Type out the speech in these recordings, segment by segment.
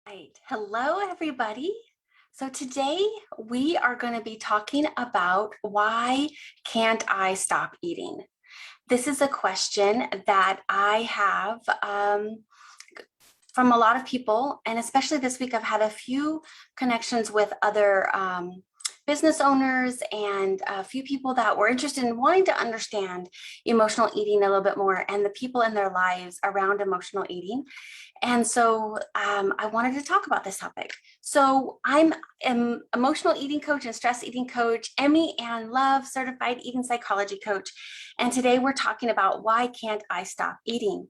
Right. Hello, everybody. So today we are going to be talking about why can't I stop eating? This is a question that I have from a lot of people, and especially this week, I've had a few connections with other business owners and a few people that were interested in wanting to understand emotional eating a little bit more and the people in their lives around emotional eating. And so I wanted to talk about this topic. So I'm an emotional eating coach and stress eating coach, Emmy and Love certified eating psychology coach. And today we're talking about why can't I stop eating?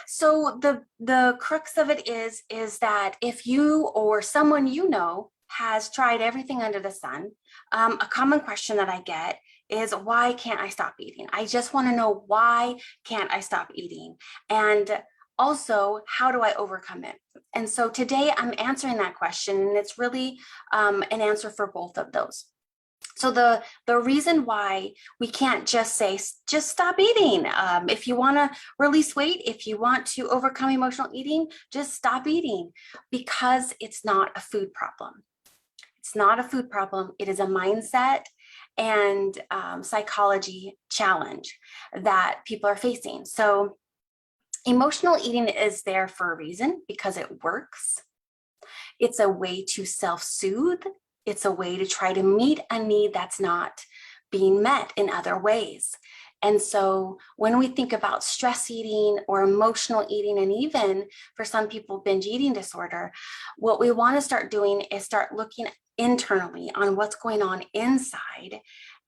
So the crux of it is that if you or someone you know has tried everything under the sun, a common question that I get is why can't I stop eating? I just want to know, why can't I stop eating? And also, how do I overcome it? And so today I'm answering that question, and it's really an answer for both of those. So the reason why we can't just say just stop eating. If you want to release weight, if you want to overcome emotional eating, just stop eating, because it's not a food problem. It's not a food problem. It is a mindset and psychology challenge that people are facing. So emotional eating is there for a reason, because it works. It's a way to self-soothe. It's a way to try to meet a need that's not being met in other ways. And so when we think about stress eating or emotional eating, and even for some people, binge eating disorder, what we want to start doing is start looking internally on what's going on inside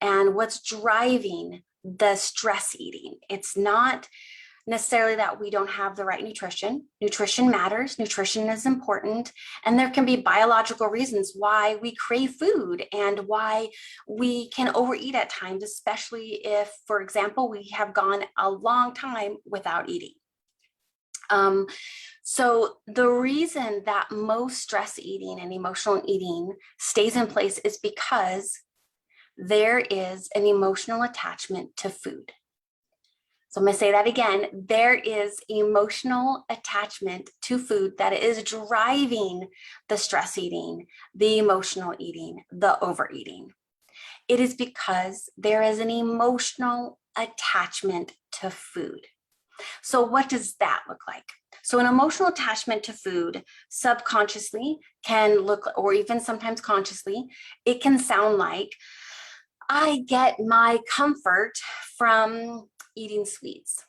and what's driving the stress eating. It's not necessarily that we don't have the right nutrition. Nutrition matters. Nutrition is important. And there can be biological reasons why we crave food and why we can overeat at times, especially if, for example, we have gone a long time without eating. So the reason that most stress eating and emotional eating stays in place is because there is an emotional attachment to food. So I'm going to say that again. There is emotional attachment to food that is driving the stress eating, the emotional eating, the overeating. It is because there is an emotional attachment to food. So what does that look like? So an emotional attachment to food subconsciously can look, or even sometimes consciously, it can sound like, I get my comfort from eating sweets.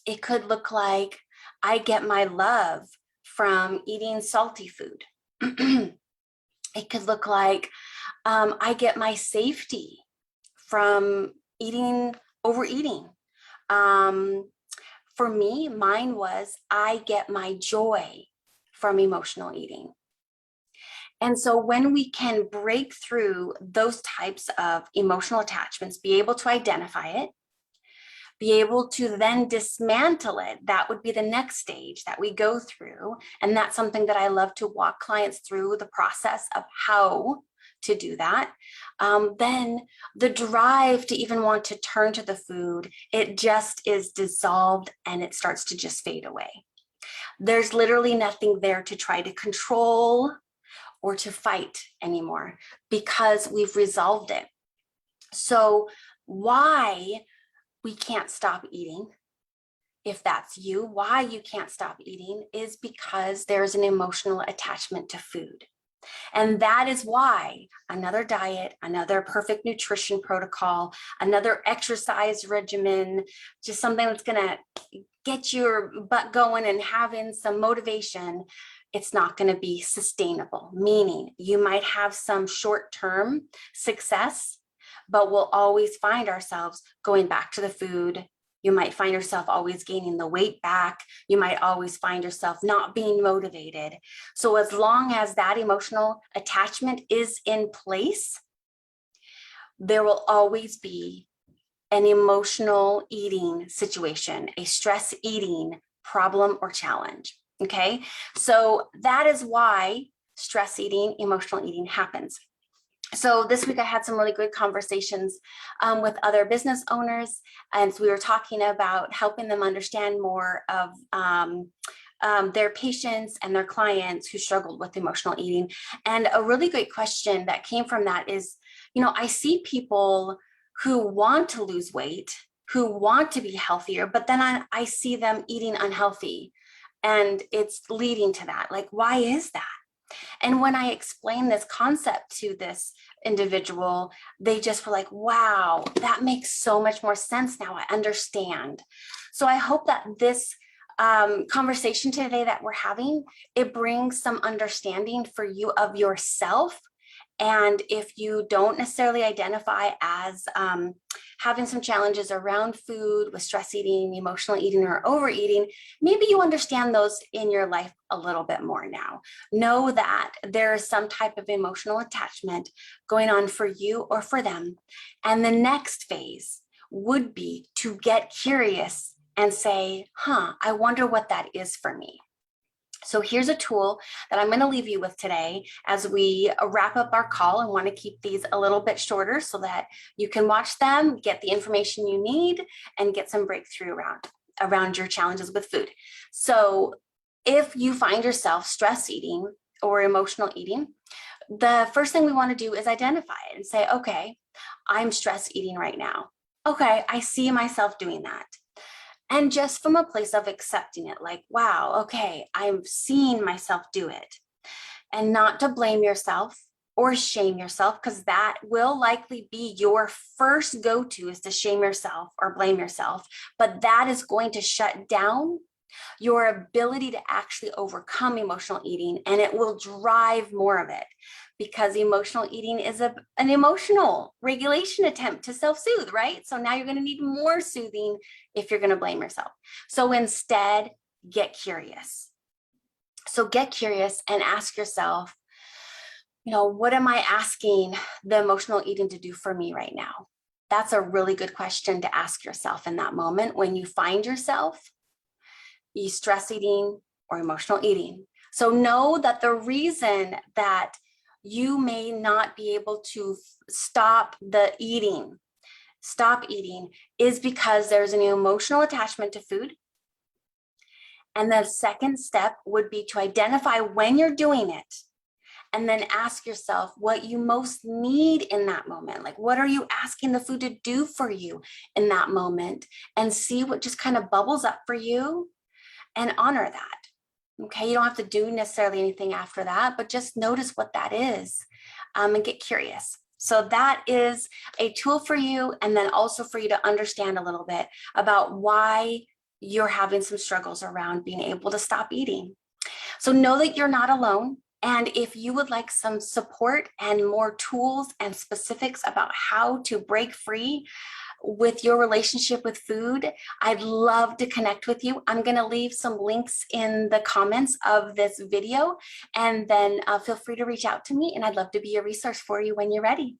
It could look like, I get my love from eating salty food. It could look like, I get my safety from overeating. For me, mine was, I get my joy from emotional eating. And so when we can break through those types of emotional attachments, be able to identify it, be able to then dismantle it, that would be the next stage that we go through. And that's something that I love to walk clients through, the process of how to do that. Then the drive to even want to turn to the food, it just is dissolved and it starts to just fade away. There's literally nothing there to try to control or to fight anymore, because we've resolved it. So why we can't stop eating, if that's you, why you can't stop eating, is because there's an emotional attachment to food. And that is why another diet, another perfect nutrition protocol, another exercise regimen, just something that's going to get your butt going and having some motivation, it's not going to be sustainable. Meaning you might have some short-term success, but we'll always find ourselves going back to the food. You might find yourself always gaining the weight back. You might always find yourself not being motivated. So as long as that emotional attachment is in place, there will always be an emotional eating situation, a stress eating problem or challenge. Okay, so that is why stress eating, emotional eating happens. So this week I had some really good conversations with other business owners, and so we were talking about helping them understand more of their patients and their clients who struggled with emotional eating. And a really great question that came from that is, I see people who want to lose weight, who want to be healthier, but then I see them eating unhealthy, and it's leading to that. Like, why is that? And when I explained this concept to this individual, they just were like, wow, that makes so much more sense now. I understand. So I hope that this conversation today that we're having, it brings some understanding for you of yourself. And if you don't necessarily identify as having some challenges around food with stress eating, emotional eating, or overeating, maybe you understand those in your life a little bit more now. Know that there is some type of emotional attachment going on for you or for them. And the next phase would be to get curious and say, I wonder what that is for me. So here's a tool that I'm going to leave you with today as we wrap up our call. I want to keep these a little bit shorter so that you can watch them, get the information you need, and get some breakthrough around your challenges with food. So if you find yourself stress eating or emotional eating, the first thing we want to do is identify it and say, okay, I'm stress eating right now. Okay, I see myself doing that. And just from a place of accepting it, like, wow, okay, I'm seeing myself do it. And not to blame yourself or shame yourself, because that will likely be your first go-to, is to shame yourself or blame yourself. But that is going to shut down your ability to actually overcome emotional eating, and it will drive more of it, because emotional eating is an emotional regulation attempt to self-soothe, right? So now you're going to need more soothing if you're going to blame yourself. So instead, get curious. So get curious and ask yourself, what am I asking the emotional eating to do for me right now? That's a really good question to ask yourself in that moment when you find yourself stress eating or emotional eating. So know that the reason that you may not be able to stop eating, is because there's an emotional attachment to food. And the second step would be to identify when you're doing it, and then ask yourself what you most need in that moment. Like, what are you asking the food to do for you in that moment? And see what just kind of bubbles up for you, and honor that. Okay, you don't have to do necessarily anything after that, but just notice what that is, and get curious. So that is a tool for you, and then also for you to understand a little bit about why you're having some struggles around being able to stop eating. So know that you're not alone. And if you would like some support and more tools and specifics about how to break free with your relationship with food, I'd love to connect with you. I'm going to leave some links in the comments of this video, and then feel free to reach out to me, and I'd love to be a resource for you when you're ready.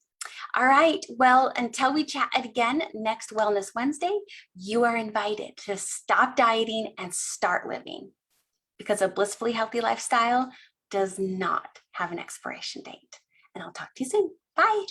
All right, well, until we chat again next Wellness Wednesday, you are invited to stop dieting and start living, because a blissfully healthy lifestyle does not have an expiration date. And I'll talk to you soon. Bye.